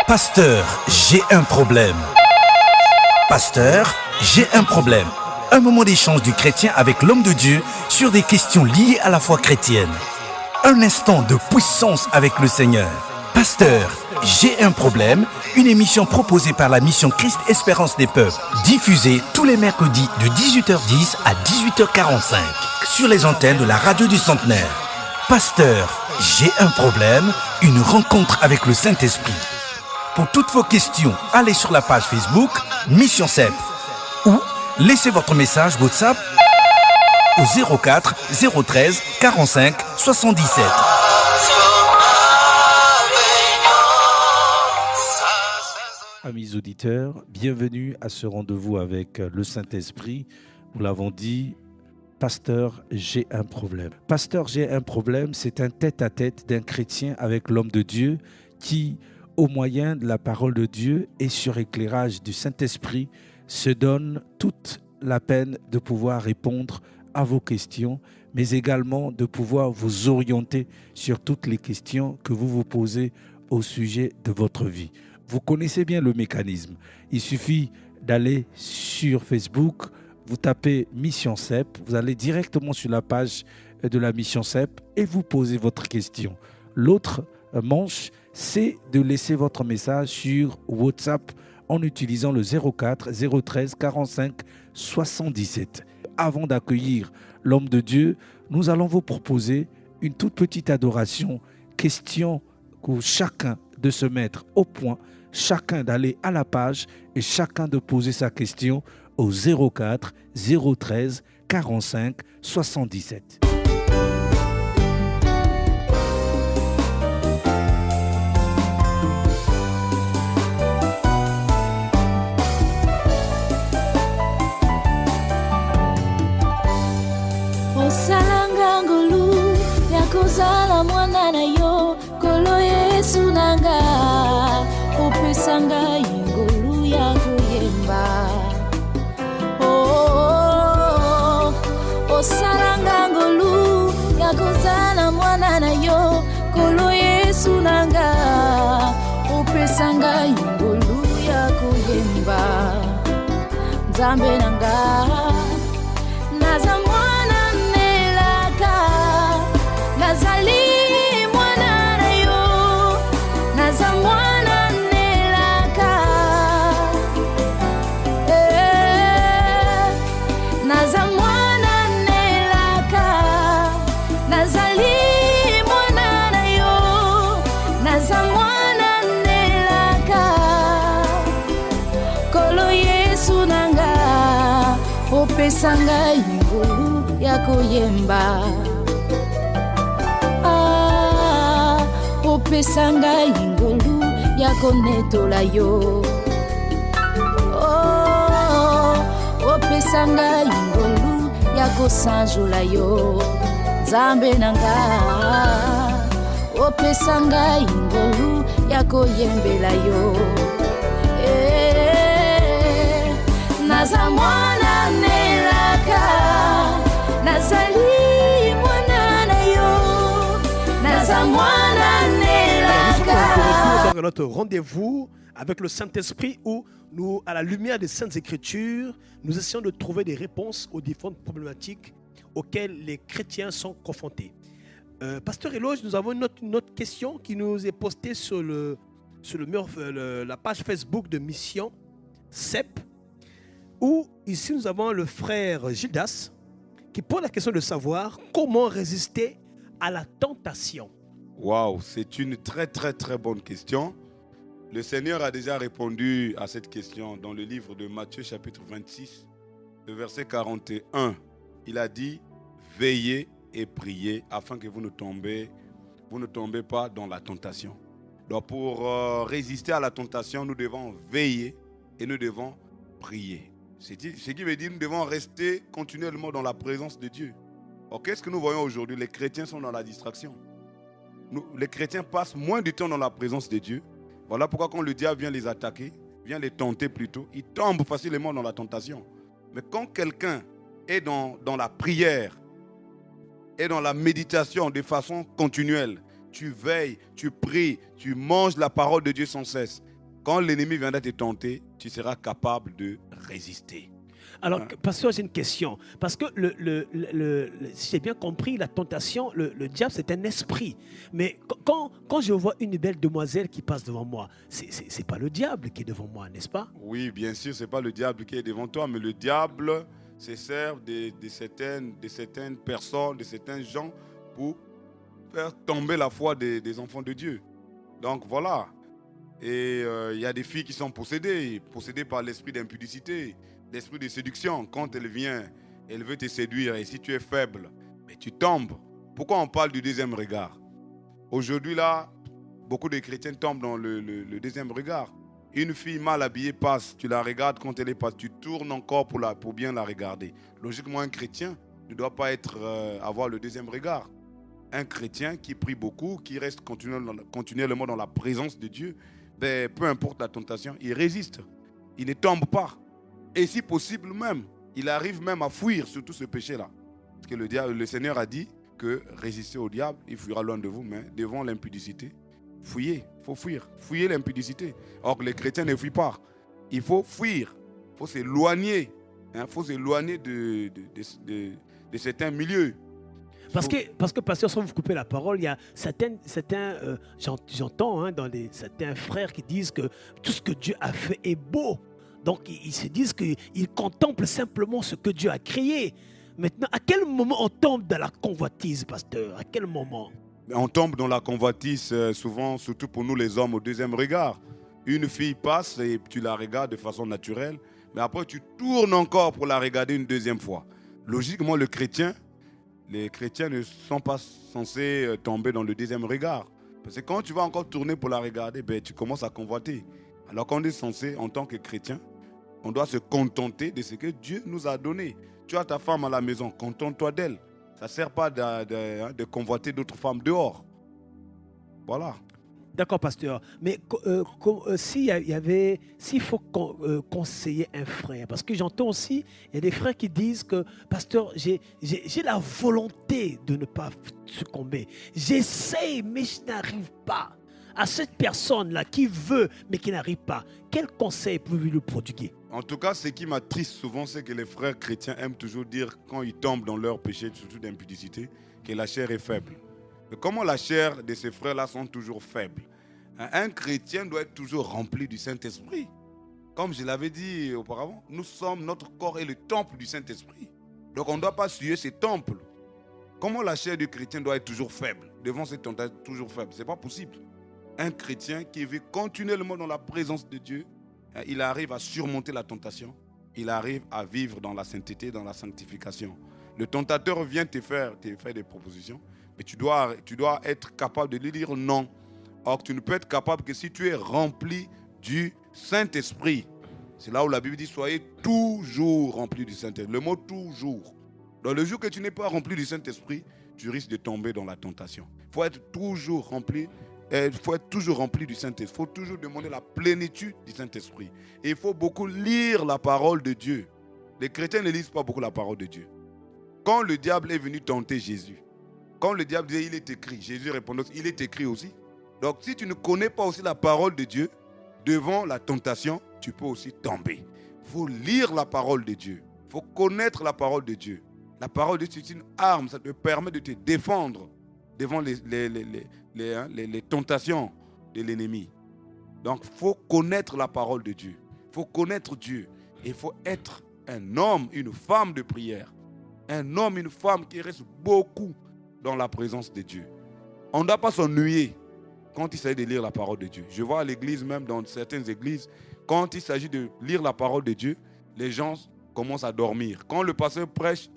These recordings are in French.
Pasteur, j'ai un problème. Pasteur, j'ai un problème. Un moment d'échange du chrétien avec l'homme de Dieu sur des questions liées à la foi chrétienne. Un instant de puissance avec le Seigneur. Pasteur, j'ai un problème. Une émission proposée par la mission Christ Espérance des Peuples. Diffusée tous les mercredis de 18h10 à 18h45 sur les antennes de la radio du Centenaire. Pasteur, j'ai un problème. Une rencontre avec le Saint-Esprit. Pour toutes vos questions, allez sur la page Facebook Mission CEP ou laissez votre message WhatsApp au 04 013 45 77. Amis auditeurs, bienvenue à ce rendez-vous avec le Saint-Esprit. Nous l'avons dit, Pasteur, j'ai un problème. Pasteur, j'ai un problème, c'est un tête-à-tête d'un chrétien avec l'homme de Dieu qui, au moyen de la parole de Dieu et sur éclairage du Saint-Esprit, se donne toute la peine de pouvoir répondre à vos questions, mais également de pouvoir vous orienter sur toutes les questions que vous vous posez au sujet de votre vie. Vous connaissez bien le mécanisme. Il suffit d'aller sur Facebook, vous tapez Mission CEP, vous allez directement sur la page de la Mission CEP et vous posez votre question. L'autre manche, c'est de laisser votre message sur WhatsApp en utilisant le 04 013 45 77. Avant d'accueillir l'homme de Dieu, nous allons vous proposer une toute petite adoration, question pour chacun de se mettre au point, chacun d'aller à la page et chacun de poser sa question au 04 013 45 77. Osalanga ngolu yakozala mwana na yo kolo Yesu nanga opesanga ingolu ya koyemba osalanga ngolu yakozala mwana na yo kolo Yesu nanga opesanga ingolu ya koyemba Nzambe nanga naza mwana nelaka nazali mwana na yo naza mwana nelaka naza mwana nelaka nazali mwana na yo naza mwana nelaka kolo Yesu nanga opesanga ingolu ya koyemba opesanga ingolu ya konetola yo opesanga ingolu ya kosanjola yo Nzambe nanga opesanga ingolu ya koyembela yo naza mwana nelaka nazali mwana na yo naza mwana nelaka. Dans notre rendez-vous avec le Saint-Esprit où nous, à la lumière des Saintes Écritures, nous essayons de trouver des réponses aux différentes problématiques auxquelles les chrétiens sont confrontés. Pasteur Eloge, nous avons une autre question qui nous est postée sur la page Facebook de Mission CEP, où ici nous avons le frère Gildas qui pose la question de savoir comment résister à la tentation. Waouh, c'est une très très très bonne question. Le Seigneur a déjà répondu à cette question dans le livre de Matthieu chapitre 26, le verset 41. Il a dit « Veillez et priez afin que vous ne tombez pas dans la tentation ». Donc pour résister à la tentation, nous devons veiller et nous devons prier. Ce qui veut dire que nous devons rester continuellement dans la présence de Dieu. Alors, qu'est-ce que nous voyons aujourd'hui? Les chrétiens sont dans la distraction. Les chrétiens passent moins de temps dans la présence de Dieu. Voilà pourquoi quand le diable vient les attaquer, vient les tenter plutôt, ils tombent facilement dans la tentation. Mais quand quelqu'un est dans la prière, est dans la méditation de façon continuelle, tu veilles, tu pries, tu manges la parole de Dieu sans cesse. Quand l'ennemi viendra te tenter, tu seras capable de résister. Alors, pasteur, j'ai une question. Parce que, si j'ai bien compris, la tentation, le diable, c'est un esprit. Mais quand je vois une belle demoiselle qui passe devant moi, c'est pas le diable qui est devant moi, n'est-ce pas? Oui, bien sûr, ce n'est pas le diable qui est devant toi, mais le diable se sert de certaines personnes, de certains gens pour faire tomber la foi des enfants de Dieu. Donc voilà. Et il y a des filles qui sont possédées par l'esprit d'impudicité, l'esprit de séduction. Quand elle vient, elle veut te séduire et si tu es faible, mais tu tombes. Pourquoi on parle du deuxième regard? Aujourd'hui là, beaucoup de chrétiens tombent dans le deuxième regard. Une fille mal habillée passe, tu la regardes quand elle est passée, tu tournes encore pour bien la regarder. Logiquement, un chrétien ne doit pas avoir le deuxième regard. Un chrétien qui prie beaucoup, qui reste continuellement dans la présence de Dieu, ben, peu importe la tentation, il résiste. Il ne tombe pas. Et si possible même, il arrive même à fuir surtout ce péché-là. Parce que le Seigneur a dit que résister au diable, il fuira loin de vous, mais devant l'impudicité, fuyez. Il faut fuir. Fuyez l'impudicité. Or, les chrétiens ne fuient pas. Il faut fuir. Il faut s'éloigner. Il faut s'éloigner de certains milieux. Parce que, pasteur, sans vous couper la parole, il y a certains j'entends dans certains frères qui disent que tout ce que Dieu a fait est beau. Donc, ils se disent qu'ils contemplent simplement ce que Dieu a créé. Maintenant, à quel moment on tombe dans la convoitise, pasteur? À quel moment? On tombe dans la convoitise souvent, surtout pour nous les hommes, au deuxième regard. Une fille passe et tu la regardes de façon naturelle, mais après tu tournes encore pour la regarder une deuxième fois. Logiquement, les chrétiens ne sont pas censés tomber dans le deuxième regard. Parce que quand tu vas encore tourner pour la regarder, ben, tu commences à convoiter. Alors qu'on est censé, en tant que chrétien, on doit se contenter de ce que Dieu nous a donné. Tu as ta femme à la maison, contente-toi d'elle. Ça ne sert pas de convoiter d'autres femmes dehors. Voilà. D'accord, pasteur. Mais s'il faut conseiller un frère, parce que j'entends aussi, il y a des frères qui disent que, pasteur, j'ai la volonté de ne pas succomber. J'essaie, mais je n'arrive pas. À cette personne-là qui veut, mais qui n'arrive pas, quel conseil pouvez-vous lui prodiguer? En tout cas, ce qui m'attriste souvent, c'est que les frères chrétiens aiment toujours dire, quand ils tombent dans leur péché, surtout d'impudicité, que la chair est faible. Mais comment la chair de ces frères-là sont toujours faibles? Un chrétien doit être toujours rempli du Saint-Esprit. Comme je l'avais dit auparavant, notre corps est le temple du Saint-Esprit. Donc on ne doit pas suer ce temple. Comment la chair du chrétien doit être toujours faible? Devant cette tentation, toujours faible. Ce n'est pas possible. Un chrétien qui vit continuellement dans la présence de Dieu, il arrive à surmonter la tentation. Il arrive à vivre dans la sainteté, dans la sanctification. Le tentateur vient te faire des propositions, mais tu dois être capable de lui dire non. Or, tu ne peux être capable que si tu es rempli du Saint-Esprit. C'est là où la Bible dit, soyez toujours rempli du Saint-Esprit. Le mot toujours. Dans le jour que tu n'es pas rempli du Saint-Esprit, tu risques de tomber dans la tentation. Il faut être toujours rempli. Il faut être toujours rempli du Saint-Esprit. Il faut toujours demander la plénitude du Saint-Esprit. Et il faut beaucoup lire la parole de Dieu. Les chrétiens ne lisent pas beaucoup la parole de Dieu. Quand le diable est venu tenter Jésus, quand le diable disait il est écrit, Jésus répondait il est écrit aussi. Donc si tu ne connais pas aussi la parole de Dieu, devant la tentation, tu peux aussi tomber. Il faut lire la parole de Dieu. Il faut connaître la parole de Dieu. La parole de Dieu, c'est une arme, ça te permet de te défendre devant les tentations de l'ennemi. Donc, il faut connaître la parole de Dieu. Il faut connaître Dieu. Et il faut être un homme, une femme de prière. Un homme, une femme qui reste beaucoup dans la présence de Dieu. On ne doit pas s'ennuyer quand il s'agit de lire la parole de Dieu. Je vois à l'église, même dans certaines églises, quand il s'agit de lire la parole de Dieu, les gens commencent à dormir. Quand le pasteur prêche,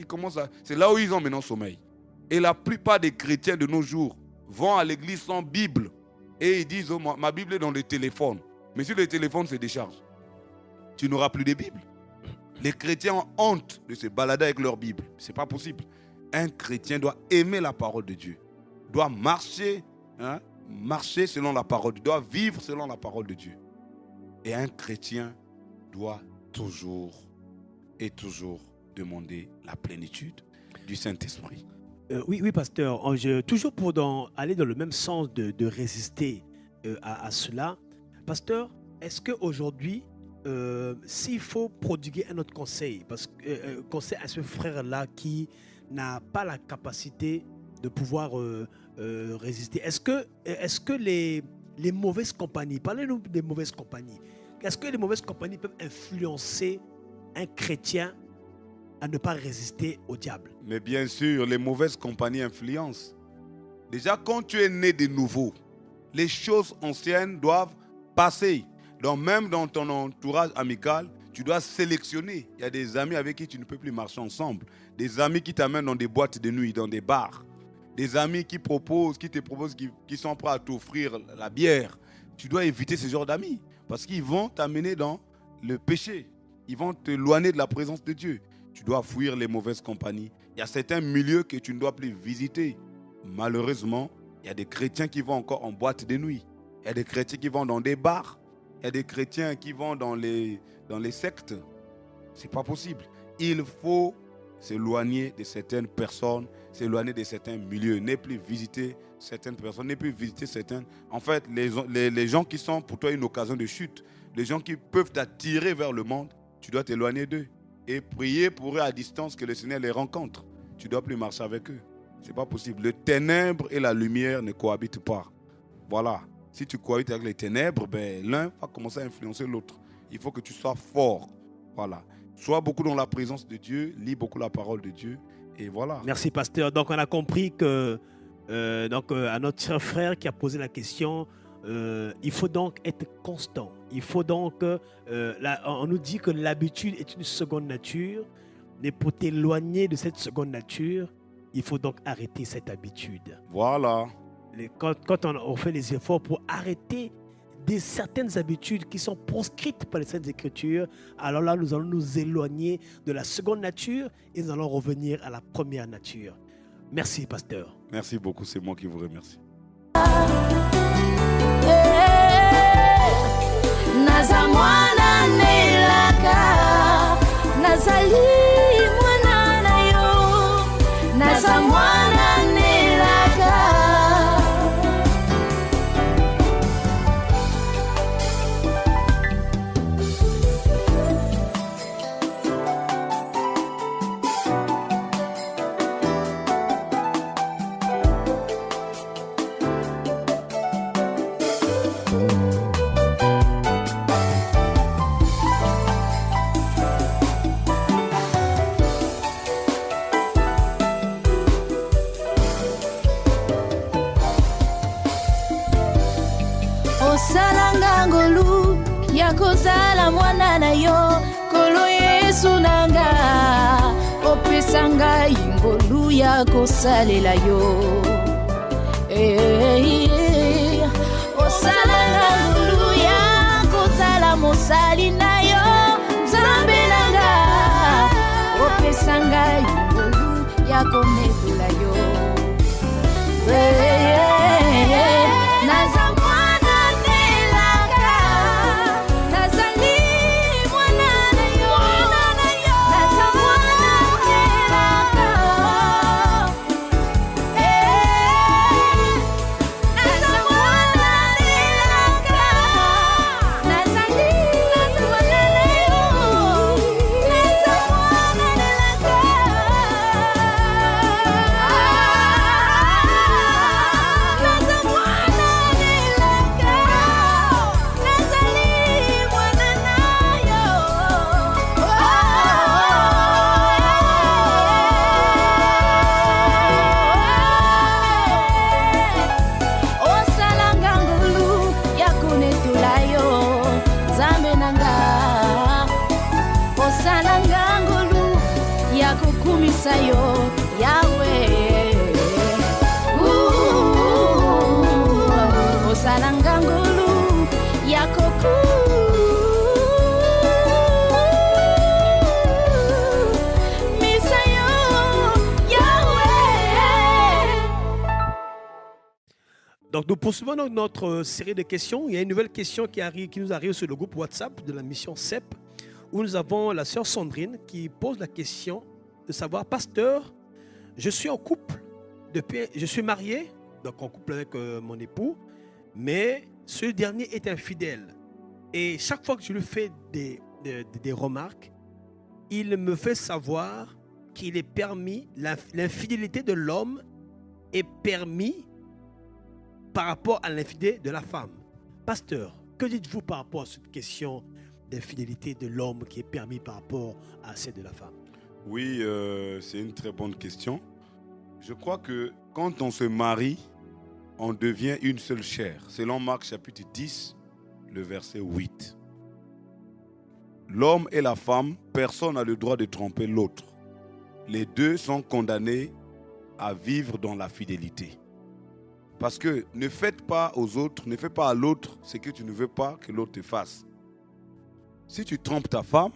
c'est là où ils ont maintenant sommeil. Et la plupart des chrétiens de nos jours vont à l'église sans Bible. Et ils disent, oh, ma Bible est dans le téléphone. Mais si le téléphone se décharge, tu n'auras plus de Bible. Les chrétiens ont honte de se balader avec leur Bible. Ce n'est pas possible. Un chrétien doit aimer la parole de Dieu. Doit marcher selon la parole de Dieu. Doit vivre selon la parole de Dieu. Et un chrétien doit toujours et toujours demander la plénitude du Saint-Esprit. Oui, pasteur. Toujours pour aller dans le même sens de résister à cela. Pasteur, est-ce qu'aujourd'hui, s'il faut prodiguer un autre conseil, parce que conseil à ce frère-là qui n'a pas la capacité de pouvoir résister, est-ce que les mauvaises compagnies, parlez-nous des mauvaises compagnies, est-ce que les mauvaises compagnies peuvent influencer un chrétien à ne pas résister au diable? Mais bien sûr, les mauvaises compagnies influencent. Déjà, quand tu es né de nouveau, les choses anciennes doivent passer. Donc même dans ton entourage amical, tu dois sélectionner. Il y a des amis avec qui tu ne peux plus marcher ensemble. Des amis qui t'amènent dans des boîtes de nuit, dans des bars. Des amis qui te proposent, qui sont prêts à t'offrir la bière. Tu dois éviter ce genre d'amis parce qu'ils vont t'amener dans le péché. Ils vont t'éloigner de la présence de Dieu. Tu dois fuir les mauvaises compagnies. Il y a certains milieux que tu ne dois plus visiter. Malheureusement, il y a des chrétiens qui vont encore en boîte de nuit. Il y a des chrétiens qui vont dans des bars. Il y a des chrétiens qui vont dans les sectes. Ce n'est pas possible. Il faut s'éloigner de certaines personnes, s'éloigner de certains milieux, ne plus visiter certaines personnes, ne plus visiter certaines... En fait, les gens qui sont pour toi une occasion de chute, les gens qui peuvent t'attirer vers le monde, tu dois t'éloigner d'eux et prier pour eux à distance que le Seigneur les rencontre. Tu ne dois plus marcher avec eux. Ce n'est pas possible. Le ténèbre et la lumière ne cohabitent pas. Voilà. Si tu cohabites avec les ténèbres, l'un va commencer à influencer l'autre. Il faut que tu sois fort. Voilà. Sois beaucoup dans la présence de Dieu, lis beaucoup la parole de Dieu. Et voilà. Merci, pasteur. Donc, on a compris que, à notre cher frère qui a posé la question, il faut donc être constant. Il faut donc, on nous dit que l'habitude est une seconde nature. Mais pour t'éloigner de cette seconde nature, il faut donc arrêter cette habitude. Voilà. Quand on fait les efforts pour arrêter certaines habitudes qui sont proscrites par les Saintes Écritures, alors là, nous allons nous éloigner de la seconde nature et nous allons revenir à la première nature. Merci, pasteur. Merci beaucoup, c'est moi qui vous remercie. Naza mwana nelaka, nazali mwana na yo, naza mwana nelaka. Osalanga ngolu ya kozala mwana na yo, kolo Yesu nanga, opesanga ngolu ya kosalela yo. Osalanga ngolu ya kozala mosali na yo, Nzambe nanga, opesanga ngolu ya kometola yo. Naza sayo Yahweh, osalanga ngolu yakoku, misayo Yahweh. Donc nous poursuivons notre série de questions. Il y a une nouvelle question qui nous arrive sur le groupe WhatsApp de la mission CEP, où nous avons la sœur Sandrine qui pose la question de savoir, pasteur, je suis en couple, je suis marié, donc en couple avec mon époux, mais ce dernier est infidèle. Et chaque fois que je lui fais des remarques, il me fait savoir qu'il est permis, l'infidélité de l'homme est permis par rapport à l'infidélité de la femme. Pasteur, que dites-vous par rapport à cette question d'infidélité de l'homme qui est permis par rapport à celle de la femme? Oui, c'est une très bonne question. Je crois que quand on se marie, on devient une seule chair. Selon Marc chapitre 10, le verset 8. L'homme et la femme, personne n'a le droit de tromper l'autre. Les deux sont condamnés à vivre dans la fidélité. Parce que ne faites pas aux autres, ne fais pas à l'autre ce que tu ne veux pas que l'autre te fasse. Si tu trompes ta femme,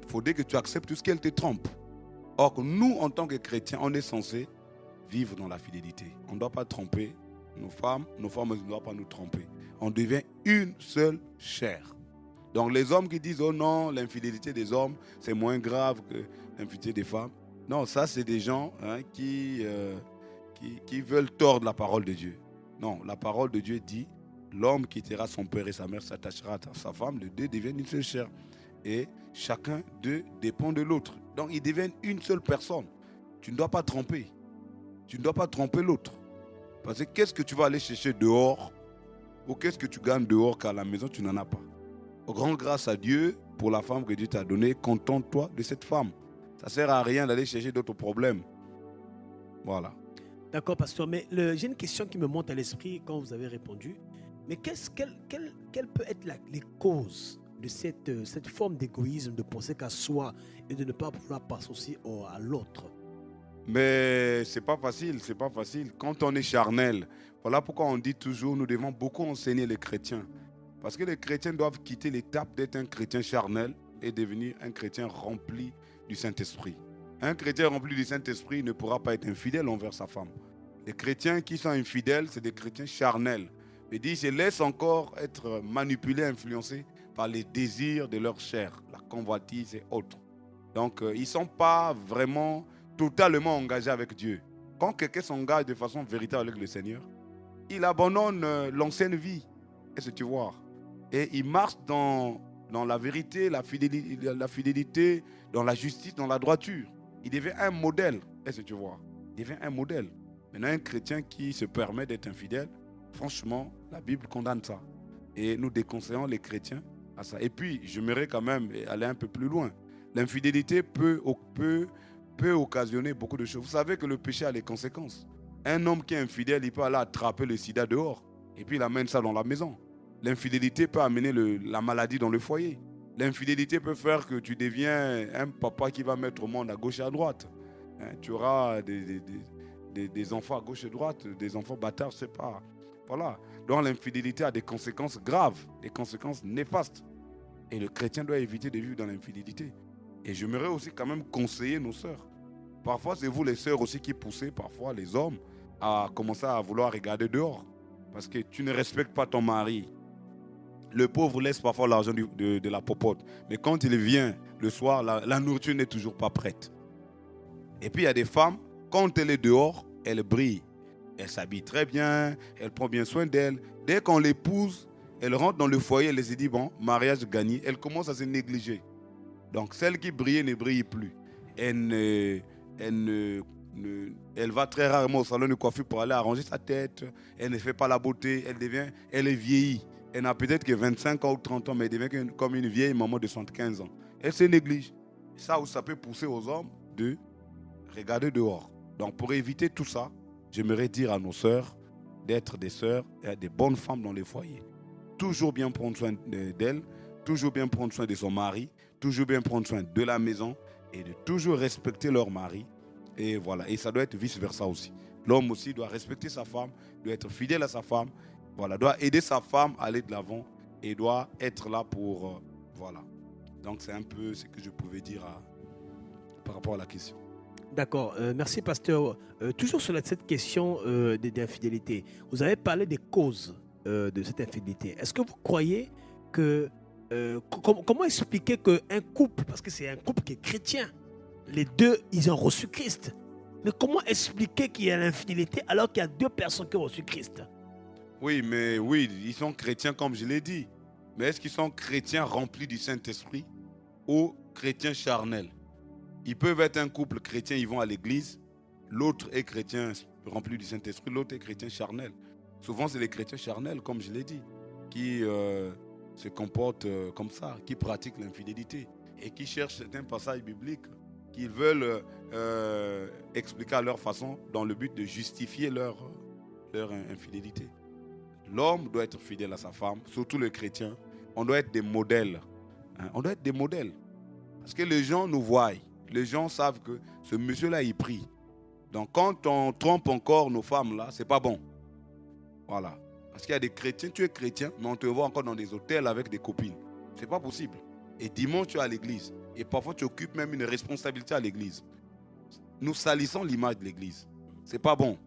il faudrait que tu acceptes tout ce qu'elle te trompe. Or, nous, en tant que chrétiens, on est censés vivre dans la fidélité. On ne doit pas tromper nos femmes ne doivent pas nous tromper. On devient une seule chair. Donc les hommes qui disent « Oh non, l'infidélité des hommes, c'est moins grave que l'infidélité des femmes », non, ça c'est des gens qui veulent tordre la parole de Dieu. Non, la parole de Dieu dit « L'homme quittera son père et sa mère, s'attachera à sa femme, les deux deviennent une seule chair. » Et chacun d'eux dépend de l'autre. Donc ils deviennent une seule personne. Tu ne dois pas tromper. Tu ne dois pas tromper l'autre. Parce que qu'est-ce que tu vas aller chercher dehors ou qu'est-ce que tu gagnes dehors qu'à la maison tu n'en as pas. Au grand grâce à Dieu pour la femme que Dieu t'a donnée, contente-toi de cette femme. Ça ne sert à rien d'aller chercher d'autres problèmes. Voilà. D'accord, pasteur, mais j'ai une question qui me monte à l'esprit quand vous avez répondu. Mais quelles peuvent être les causes de cette forme d'égoïsme, de penser qu'à soi et de ne pas pouvoir passer aussi à l'autre? Mais c'est pas facile. Quand on est charnel, voilà pourquoi on dit toujours, nous devons beaucoup enseigner les chrétiens. Parce que les chrétiens doivent quitter l'étape d'être un chrétien charnel et devenir un chrétien rempli du Saint-Esprit. Un chrétien rempli du Saint-Esprit ne pourra pas être infidèle envers sa femme. Les chrétiens qui sont infidèles, c'est des chrétiens charnels. Ils se laissent encore être manipulés, influencés par les désirs de leur chair, la convoitise et autres. Donc, ils ne sont pas vraiment totalement engagés avec Dieu. Quand quelqu'un s'engage de façon véritable avec le Seigneur, il abandonne l'ancienne vie. Est-ce que tu vois? Et il marche dans la vérité, la fidélité, dans la justice, dans la droiture. Il devient un modèle. Est-ce que tu vois? Il devient un modèle. Maintenant, un chrétien qui se permet d'être infidèle, franchement, la Bible condamne ça. Et nous déconseillons les chrétiens à ça. Et puis, j'aimerais quand même aller un peu plus loin. L'infidélité peut occasionner beaucoup de choses. Vous savez que le péché a des conséquences. Un homme qui est infidèle, il peut aller attraper le sida dehors. Et puis il amène ça dans la maison. L'infidélité peut amener la maladie dans le foyer. L'infidélité peut faire que tu deviens un papa qui va mettre au monde à gauche et à droite. Tu auras des enfants à gauche et à droite, des enfants bâtards, je ne sais pas. Voilà. Donc l'infidélité a des conséquences graves, des conséquences néfastes. Et le chrétien doit éviter de vivre dans l'infidélité. Et j'aimerais aussi quand même conseiller nos sœurs. Parfois, c'est vous les sœurs aussi qui poussez parfois les hommes à commencer à vouloir regarder dehors. Parce que tu ne respectes pas ton mari. Le pauvre laisse parfois l'argent de la popote. Mais quand il vient le soir, la nourriture n'est toujours pas prête. Et puis il y a des femmes, quand elle est dehors, elle brille. Elle s'habille très bien, elle prend bien soin d'elle. Dès qu'on l'épouse, elle rentre dans le foyer, elle se dit, bon, mariage gagné. Elle commence à se négliger. Donc celle qui brillait ne brille plus. Elle va très rarement au salon de coiffure pour aller arranger sa tête. Elle ne fait pas la beauté. Elle est vieillie. Elle n'a peut-être que 25 ans ou 30 ans, mais elle devient comme une vieille maman de 75 ans. Elle se néglige. Ça peut pousser aux hommes de regarder dehors. Donc pour éviter tout ça, j'aimerais dire à nos sœurs d'être des sœurs et des bonnes femmes dans les foyers. Toujours bien prendre soin d'elles, toujours bien prendre soin de son mari, toujours bien prendre soin de la maison et de toujours respecter leur mari. Et voilà, et ça doit être vice-versa aussi. L'homme aussi doit respecter sa femme, doit être fidèle à sa femme, voilà, doit aider sa femme à aller de l'avant et doit être là pour... voilà. Donc c'est un peu ce que je pouvais dire par rapport à la question. D'accord, merci pasteur. Toujours sur cette question d'infidélité, vous avez parlé des causes de cette infidélité. Est-ce que vous croyez que comment expliquer qu'un couple, parce que c'est un couple qui est chrétien, les deux, ils ont reçu Christ. Mais comment expliquer qu'il y a l'infidélité alors qu'il y a deux personnes qui ont reçu Christ? Oui, mais oui, ils sont chrétiens comme je l'ai dit. Mais est-ce qu'ils sont chrétiens remplis du Saint-Esprit ou chrétiens charnels? Ils peuvent être un couple chrétien, ils vont à l'église. L'autre est chrétien rempli du Saint-Esprit, l'autre est chrétien charnel. Souvent, c'est les chrétiens charnels, comme je l'ai dit, qui se comportent comme ça, qui pratiquent l'infidélité et qui cherchent certains passages bibliques qu'ils veulent expliquer à leur façon dans le but de justifier leur infidélité. L'homme doit être fidèle à sa femme, surtout le chrétien. On doit être des modèles. Hein? On doit être des modèles. Parce que les gens nous voient. Les gens savent que ce monsieur-là, il prie. Donc quand on trompe encore nos femmes, là, c'est pas bon. Voilà. Parce qu'il y a des chrétiens, tu es chrétien, mais on te voit encore dans des hôtels avec des copines. C'est pas possible. Et dimanche, tu es à l'église. Et parfois, tu occupes même une responsabilité à l'église. Nous salissons l'image de l'église. C'est pas bon.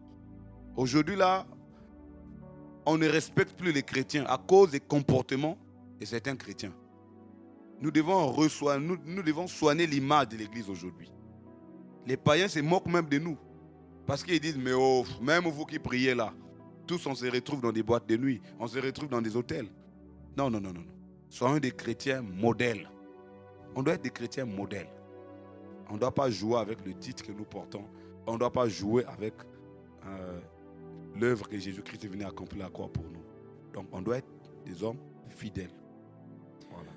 Aujourd'hui, là, on ne respecte plus les chrétiens à cause des comportements de certains chrétiens. Nous devons soigner l'image de l'église aujourd'hui. Les païens se moquent même de nous. Parce qu'ils disent, mais oh, même vous qui priez là, tous on se retrouve dans des boîtes de nuit, on se retrouve dans des hôtels. Non. Soyons des chrétiens modèles. On doit être des chrétiens modèles. On ne doit pas jouer avec le titre que nous portons. On ne doit pas jouer avec l'œuvre que Jésus-Christ est venu accomplir à la croix pour nous. Donc on doit être des hommes fidèles. Voilà.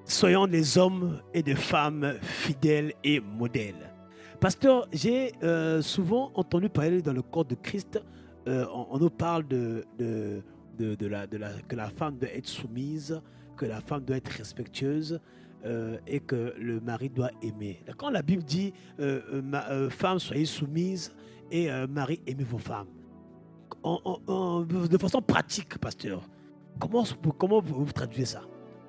Soyons des hommes et des femmes fidèles et modèles. Pasteur, j'ai souvent entendu parler dans le corps de Christ, on nous parle que la femme doit être soumise, que la femme doit être respectueuse et que le mari doit aimer. Quand la Bible dit femmes, soyez soumises et mari, aimez vos femmes. De façon pratique, pasteur, comment vous traduisez ça?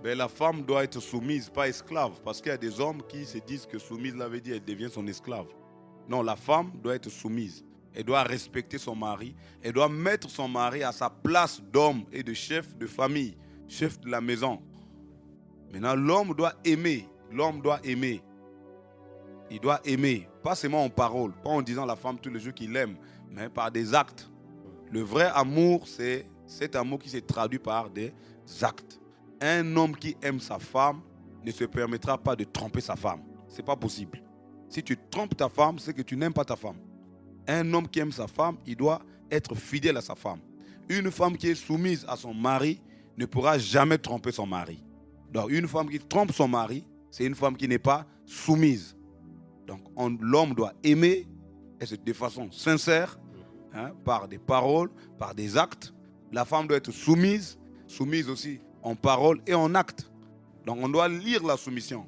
Mais la femme doit être soumise, pas esclave. Parce qu'il y a des hommes qui se disent que soumise, la veut dire elle devient son esclave. Non, la femme doit être soumise. Elle doit respecter son mari. Elle doit mettre son mari à sa place d'homme et de chef de famille, chef de la maison. Maintenant, l'homme doit aimer. L'homme doit aimer. Il doit aimer, pas seulement en parole, pas en disant à la femme tous les jours qu'il aime, mais par des actes. Le vrai amour, c'est cet amour qui se traduit par des actes. Un homme qui aime sa femme ne se permettra pas de tromper sa femme. Ce n'est pas possible. Si tu trompes ta femme, c'est que tu n'aimes pas ta femme. Un homme qui aime sa femme, il doit être fidèle à sa femme. Une femme qui est soumise à son mari ne pourra jamais tromper son mari. Donc une femme qui trompe son mari, c'est une femme qui n'est pas soumise. Donc l'homme doit aimer, et c'est de façon sincère, par des paroles, par des actes. La femme doit être soumise aussi en parole et en acte. Donc on doit lire la soumission.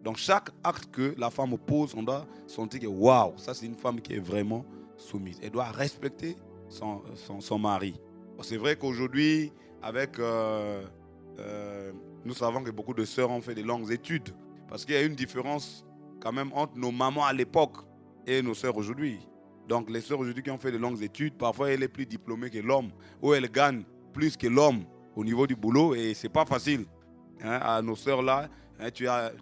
Donc chaque acte que la femme pose, on doit sentir que waouh, ça c'est une femme qui est vraiment soumise. Elle doit respecter son mari. C'est vrai qu'aujourd'hui, nous savons que beaucoup de sœurs ont fait des longues études. Parce qu'il y a une différence quand même entre nos mamans à l'époque et nos sœurs aujourd'hui. Donc les sœurs aujourd'hui qui ont fait de longues études, parfois elle est plus diplômée que l'homme, ou elle gagne plus que l'homme au niveau du boulot, et c'est pas facile. À nos sœurs là,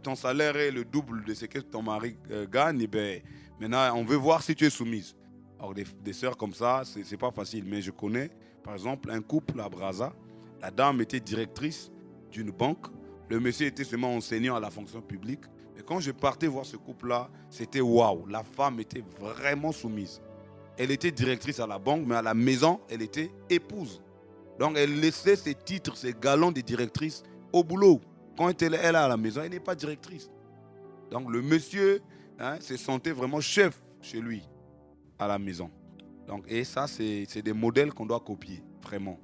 ton salaire est le double de ce que ton mari gagne, et ben, maintenant on veut voir si tu es soumise. Alors des sœurs comme ça, c'est pas facile. Mais je connais par exemple un couple à Brazza. La dame était directrice d'une banque, le monsieur était seulement enseignant à la fonction publique. Et quand je partais voir ce couple-là, c'était waouh, la femme était vraiment soumise. Elle était directrice à la banque, mais à la maison, elle était épouse. Donc elle laissait ses titres, ses galons de directrice au boulot. Quand elle est à la maison, elle n'est pas directrice. Donc le monsieur se sentait vraiment chef chez lui, à la maison. Donc, et ça, c'est des modèles qu'on doit copier, vraiment.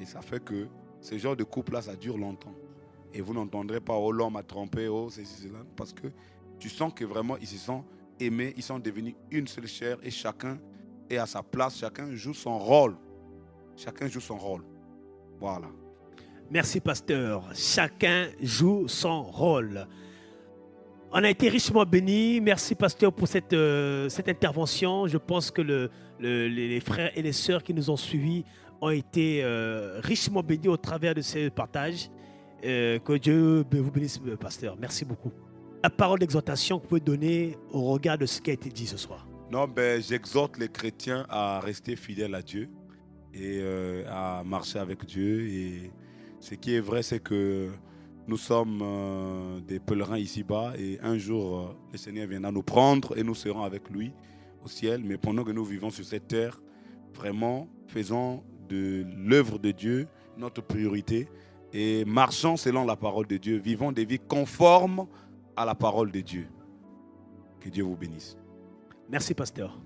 Et ça fait que ce genre de couple-là, ça dure longtemps. Et vous n'entendrez pas, oh l'homme a trompé, oh ceci, cela, parce que tu sens que vraiment, ils se sont aimés, ils sont devenus une seule chair et chacun est à sa place, chacun joue son rôle. Chacun joue son rôle. Voilà. Merci, pasteur. Chacun joue son rôle. On a été richement bénis. Merci, pasteur, pour cette intervention. Je pense que les frères et les sœurs qui nous ont suivis ont été richement bénis au travers de ce partage. Que Dieu vous bénisse, pasteur. Merci beaucoup. La parole d'exhortation que vous pouvez donner au regard de ce qui a été dit ce soir. Non, j'exhorte les chrétiens à rester fidèles à Dieu et à marcher avec Dieu. Et ce qui est vrai, c'est que nous sommes des pèlerins ici-bas et un jour, le Seigneur viendra nous prendre et nous serons avec lui au ciel. Mais pendant que nous vivons sur cette terre, vraiment, faisons de l'œuvre de Dieu notre priorité et marchons selon la parole de Dieu. Vivons des vies conformes à la parole de Dieu. Que Dieu vous bénisse. Merci, pasteur.